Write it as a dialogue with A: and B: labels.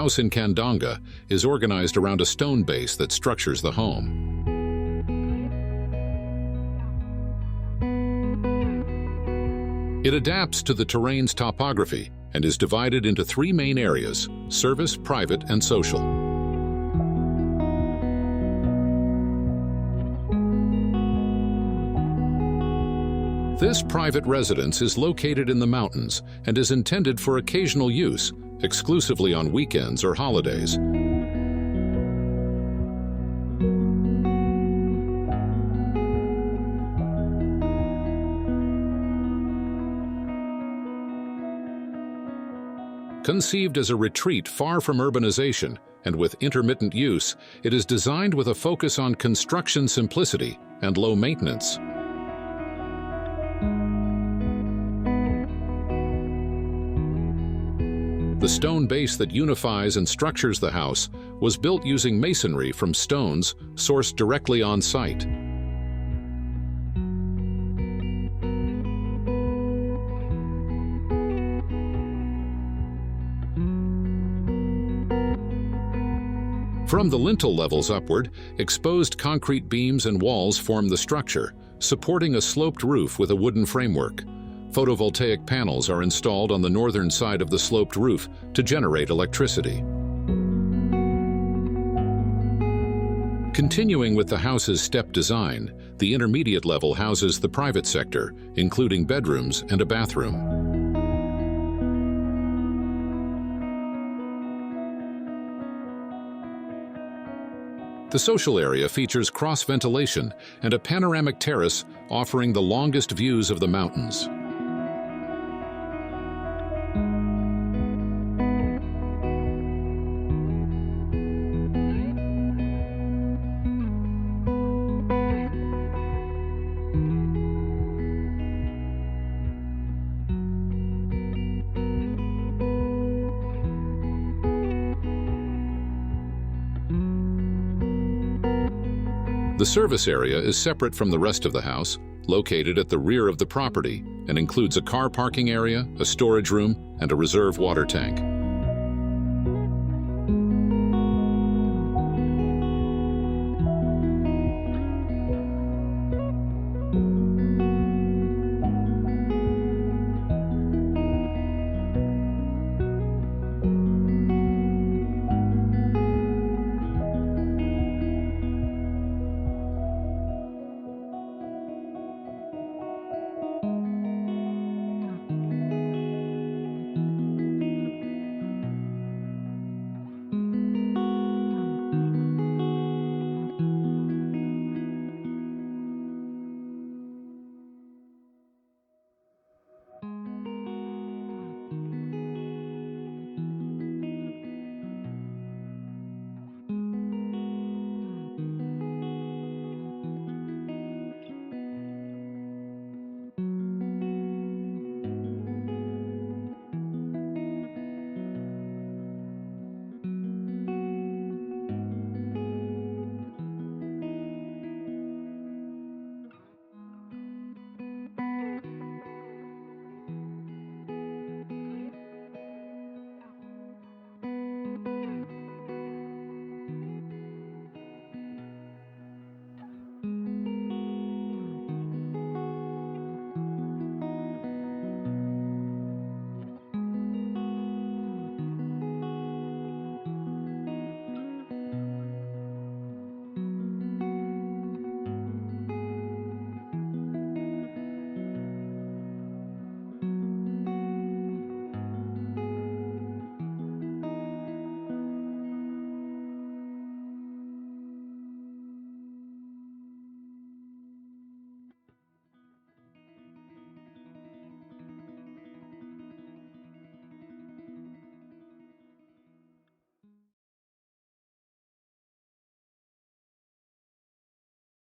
A: house in Candonga is organized around a stone base that structures the home. It adapts to the terrain's topography and is divided into three main areas: service, private, and social. This private residence is located in the mountains and is intended for occasional use, exclusively on weekends or holidays. Conceived as a retreat far from urbanization and with intermittent use, it is designed with a focus on construction simplicity and low maintenance. The stone base that unifies and structures the house was built using masonry from stones sourced directly on site. From the lintel levels upward, exposed concrete beams and walls form the structure, supporting a sloped roof with a wooden framework. Photovoltaic panels are installed on the northern side of the sloped roof to generate electricity. Continuing with the house's step design, the intermediate level houses the private sector, including bedrooms and a bathroom. The social area features cross-ventilation and a panoramic terrace offering the longest views of the mountains. The service area is separate from the rest of the house, located at the rear of the property, and includes a car parking area, a storage room, and a reserve water tank.